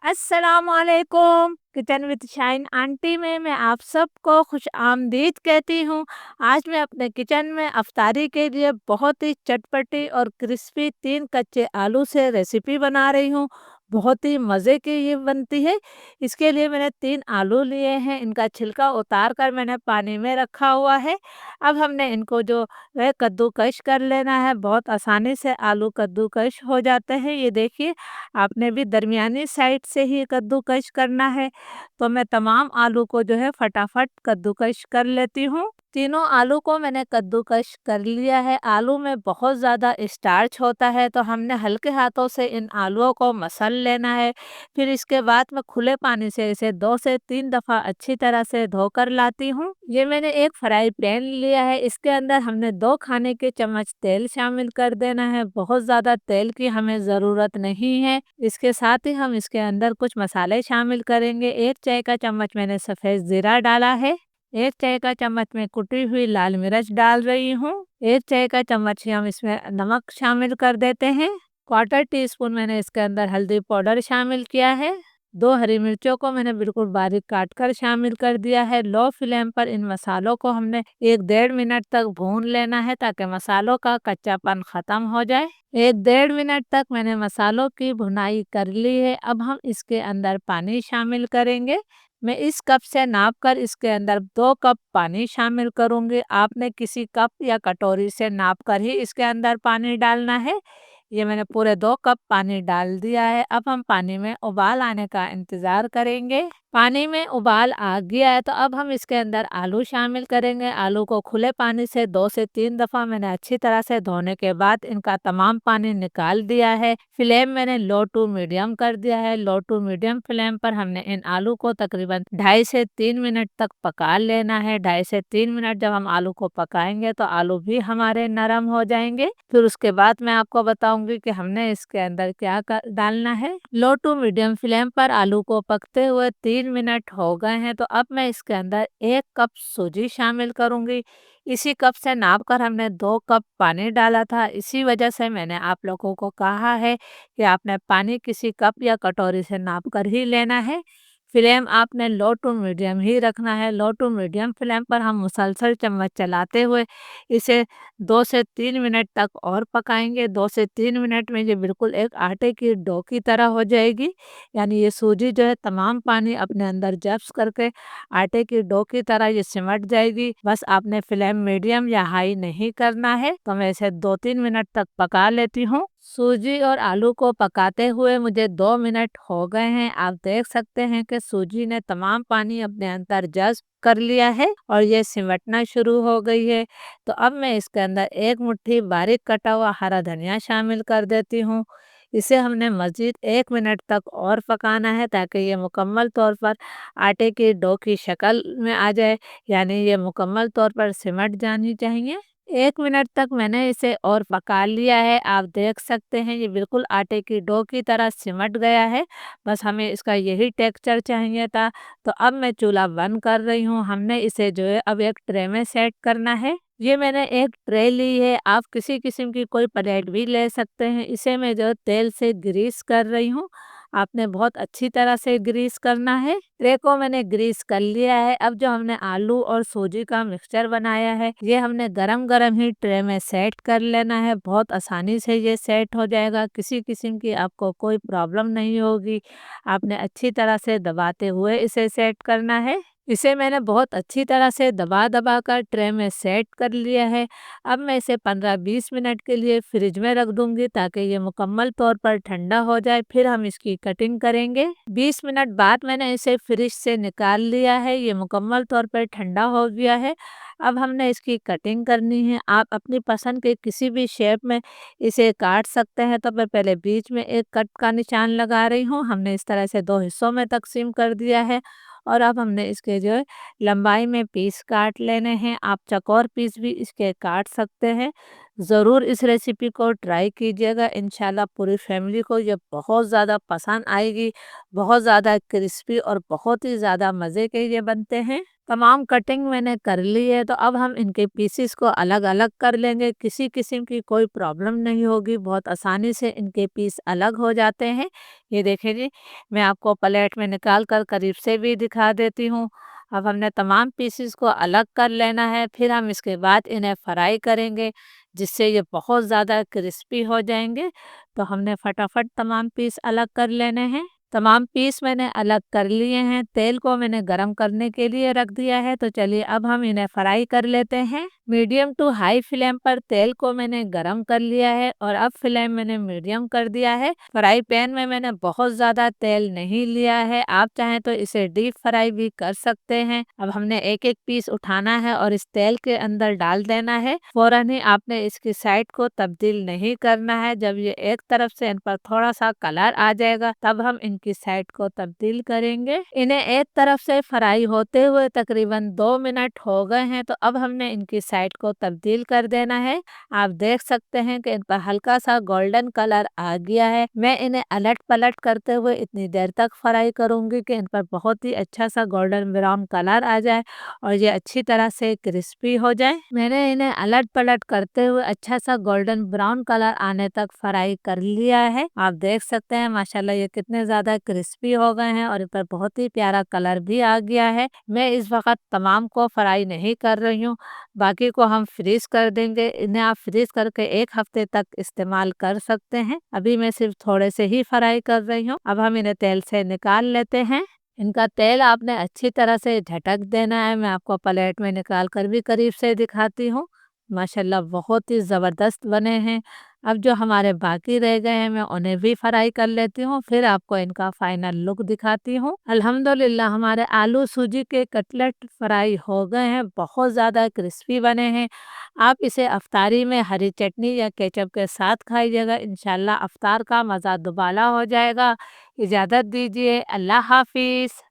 अस्सलाम वालेकुम। Kitchen with shine aunty में मैं आप सबको खुश आमदीद कहती हूँ। आज मैं अपने किचन में अफ्तारी के लिए बहुत ही चटपटी और क्रिस्पी 3 कच्चे आलू से रेसिपी बना रही हूँ। बहुत ही मज़े की ये बनती है। इसके लिए मैंने 3 आलू लिए हैं, इनका छिलका उतार कर मैंने पानी में रखा हुआ है। अब हमने इनको जो है कद्दूकस कर लेना है, बहुत आसानी से आलू कद्दूकस हो जाते हैं। ये देखिए, आपने भी दरमियानी साइड से ही कद्दूकस करना है। तो मैं तमाम आलू को जो है फटाफट कद्दूकस कर लेती हूँ। तीनों आलू को मैंने कद्दूकस कर लिया है। आलू में बहुत ज़्यादा स्टार्च होता है, तो हमने हल्के हाथों से इन आलूओं को मसल लेना है। फिर इसके बाद मैं खुले पानी से इसे 2 से 3 दफ़ा अच्छी तरह से धोकर लाती हूँ। ये मैंने एक फ्राई पैन लिया है, इसके अंदर हमने 2 खाने के चम्मच तेल शामिल कर देना है। बहुत ज़्यादा तेल की हमें ज़रूरत नहीं है। इसके साथ ही हम इसके अंदर कुछ मसाले शामिल करेंगे। 1 चाय का चम्मच मैंने सफ़ेद ज़ीरा डाला है। 1 चाय का चम्मच में कुटी हुई लाल मिर्च डाल रही हूँ। 1 चाय का चम्मच ही हम इसमें नमक शामिल कर देते हैं। क्वार्टर टी स्पून मैंने इसके अंदर हल्दी पाउडर शामिल किया है। 2 हरी मिर्चों को मैंने बिल्कुल बारीक काट कर शामिल कर दिया है। लो फ्लेम पर इन मसालों को हमने 1 डेढ़ मिनट तक भून लेना है, ताकि मसालों का कच्चापन ख़त्म हो जाए। 1 डेढ़ मिनट तक मैंने मसालों की भुनाई कर ली है। अब हम इसके अंदर पानी शामिल करेंगे। मैं इस कप से नाप कर इसके अंदर 2 कप पानी शामिल करूँगी। आपने किसी कप या कटोरी से नाप कर ही इसके अंदर पानी डालना है। ये मैंने पूरे 2 कप पानी डाल दिया है। अब हम पानी में उबाल आने का इंतज़ार करेंगे। पानी में उबाल आ गया है, तो अब हम इसके अंदर आलू शामिल करेंगे। आलू को खुले पानी से 2 से 3 दफ़ा मैंने अच्छी तरह से धोने के बाद इनका तमाम पानी निकाल दिया है। फ्लेम मैंने लो टू मीडियम कर दिया है। लो टू मीडियम फ्लेम पर हमने इन आलू को तकरीबन 2.5 से 3 मिनट तक पका लेना है। 2.5 से 3 मिनट जब हम आलू को पकाएंगे तो आलू भी हमारे नरम हो जाएंगे। फिर उसके बाद मैं आपको बताऊंगी कि हमने इसके अंदर क्या डालना है। लो टू मीडियम फ्लेम पर आलू को पकते हुए 3 मिनट हो गए हैं, तो अब मैं इसके अंदर 1 कप सूजी शामिल करूंगी। इसी कप से नाप कर हमने 2 कप पानी डाला था। इसी वजह से मैंने आप लोगों को कहा है कि आपने पानी किसी कप या कटोरी से नाप कर ही लेना है। फ्लेम आपने लो टू मीडियम ही रखना है। लो टू मीडियम फ्लेम पर हम मुसलसल चम्मच चलाते हुए इसे 2 से 3 मिनट तक और पकाएंगे। 2 से 3 मिनट में ये बिल्कुल एक आटे की डो की तरह हो जाएगी। यानी ये सूजी जो है तमाम पानी अपने अंदर जब्स करके आटे की डो की तरह ये सिमट जाएगी। बस आपने फ्लेम मीडियम या हाई नहीं करना है। तो मैं इसे 2-3 मिनट तक पका लेती हूँ। सूजी और आलू को पकाते हुए मुझे 2 मिनट हो गए हैं। आप देख सकते हैं कि सूजी ने तमाम पानी अपने अंदर जज़्ब कर लिया है और ये सिमटना शुरू हो गई है। तो अब मैं इसके अंदर 1 मुट्ठी बारीक कटा हुआ हरा धनिया शामिल कर देती हूँ। इसे हमने मज़ीद 1 मिनट तक और पकाना है, ताकि ये मुकम्मल तौर पर आटे की डो की शक्ल में आ जाए। यानी ये मुकम्मल तौर पर सिमट जानी चाहिए। 1 मिनट तक मैंने इसे और पका लिया है। आप देख सकते हैं ये बिल्कुल आटे की डो की तरह सिमट गया है। बस हमें इसका यही टेक्सचर चाहिए था। तो अब मैं चूल्हा बंद कर रही हूँ। हमने इसे जो है अब एक ट्रे में सेट करना है। ये मैंने एक ट्रे ली है। आप किसी किस्म की कोई प्लेट भी ले सकते हैं। इसे मैं जो तेल से ग्रीस कर रही हूँ। आपने बहुत अच्छी तरह से ग्रीस करना है। ट्रे को मैंने ग्रीस कर लिया है। अब जो हमने आलू और सूजी का मिक्सचर बनाया है, ये हमने गरम गरम ही ट्रे में सेट कर लेना है। बहुत आसानी से ये सेट हो जाएगा। किसी किस्म की आपको कोई प्रॉब्लम नहीं होगी। आपने अच्छी तरह से दबाते हुए इसे सेट करना है। इसे मैंने बहुत अच्छी तरह से दबा दबा कर ट्रे में सेट कर लिया है। अब मैं इसे 15-20 मिनट के लिए फ्रिज में रख दूंगी, ताकि ये मुकम्मल तौर पर ठंडा हो जाए। फिर हम इसकी कटिंग करेंगे। 20 मिनट बाद मैंने इसे फ्रिज से निकाल लिया है। ये मुकम्मल तौर पर ठंडा हो गया है। अब हमने इसकी कटिंग करनी है। आप अपनी पसंद के किसी भी शेप में इसे काट सकते हैं। तो मैं पहले बीच में एक कट का निशान लगा रही हूँ। हमने इस तरह से 2 हिस्सों में तकसीम कर दिया है। और अब हमने इसके जो है लंबाई में पीस काट लेने हैं। आप चौकोर पीस भी इसके काट सकते हैं। ज़रूर इस रेसिपी को ट्राई कीजिएगा, इंशाल्लाह पूरी फैमिली को ये बहुत ज़्यादा पसंद आएगी। बहुत ज़्यादा क्रिस्पी और बहुत ही ज़्यादा मज़े के ये बनते हैं। तमाम कटिंग मैंने कर ली है, तो अब हम इनके पीसेस को अलग-अलग कर लेंगे। किसी किस्म की कोई प्रॉब्लम नहीं होगी, बहुत आसानी से इनके पीस अलग हो जाते हैं। ये देखिए जी, मैं आपको प्लेट में निकाल कर करीब से भी दिखा देती हूँ। अब हमने तमाम पीसेस को अलग कर लेना है, फिर हम इसके बाद इन्हें फ्राई करेंगे, जिससे ये बहुत ज़्यादा क्रिस्पी हो जाएंगे। तो हमने फटाफट तमाम पीस अलग कर लेने हैं। तमाम पीस मैंने अलग कर लिए हैं, तेल को मैंने गरम करने के लिए रख दिया है। तो चलिए अब हम इन्हें फ्राई कर लेते हैं। मीडियम टू हाई फ्लेम पर तेल को मैंने गरम कर लिया है और अब फ्लेम मैंने मीडियम कर दिया है। फ्राई पैन में मैंने बहुत ज़्यादा तेल नहीं लिया है, आप चाहें तो इसे डीप फ्राई भी कर सकते हैं। अब हमने एक एक पीस उठाना है और इस तेल के अंदर डाल देना है। फौरन ही आपने इसकी साइड को तब्दील नहीं करना है। जब ये एक तरफ से इन पर थोड़ा सा कलर आ जाएगा, तब हम इनकी साइड को तब्दील करेंगे। इन्हें एक तरफ से फ्राई होते हुए तकरीबन 2 मिनट हो गए हैं, तो अब हमने इनकी साइड को तब्दील कर देना है। आप देख सकते हैं कि इन पर हल्का सा गोल्डन कलर आ गया है। मैं इन्हें अलट पलट करते हुए इतनी देर तक फ्राई करूंगी कि इन पर बहुत ही अच्छा सा गोल्डन ब्राउन कलर आ जाए और ये अच्छी तरह से क्रिस्पी हो जाए। मैंने इन्हें अलट पलट करते हुए अच्छा सा गोल्डन ब्राउन कलर आने तक फ्राई कर लिया है। आप देख सकते हैं माशाल्लाह ये कितने ज़्यादा क्रिस्पी हो गए हैं और इन पर बहुत ही प्यारा कलर भी आ गया है। मैं इस वक्त तमाम को फ्राई नहीं कर रही हूँ, बाकी को हम फ्रीज कर देंगे। इन्हें आप फ्रीज करके 1 हफ्ते तक इस्तेमाल कर सकते हैं। अभी मैं सिर्फ थोड़े से ही फ्राई कर रही हूँ। अब हम इन्हें तेल से निकाल लेते हैं। इनका तेल आपने अच्छी तरह से झटक देना है। मैं आपको प्लेट में निकाल कर भी करीब से दिखाती हूँ। माशाल्लाह बहुत ही ज़बरदस्त बने हैं। अब जो हमारे बाकी रह गए हैं, मैं उन्हें भी फ्राई कर लेती हूँ, फिर आपको इनका फाइनल लुक दिखाती हूँ। अल्हम्दुलिल्लाह हमारे आलू सूजी के कटलेट फ्राई हो गए हैं, बहुत ज़्यादा क्रिस्पी बने हैं। आप इसे अफ्तारी में हरी चटनी या केचप के साथ खाइएगा, इंशाल्लाह अफ्तार का मज़ा दुबाला हो जाएगा। इजाज़त दीजिए, अल्लाह हाफिज़।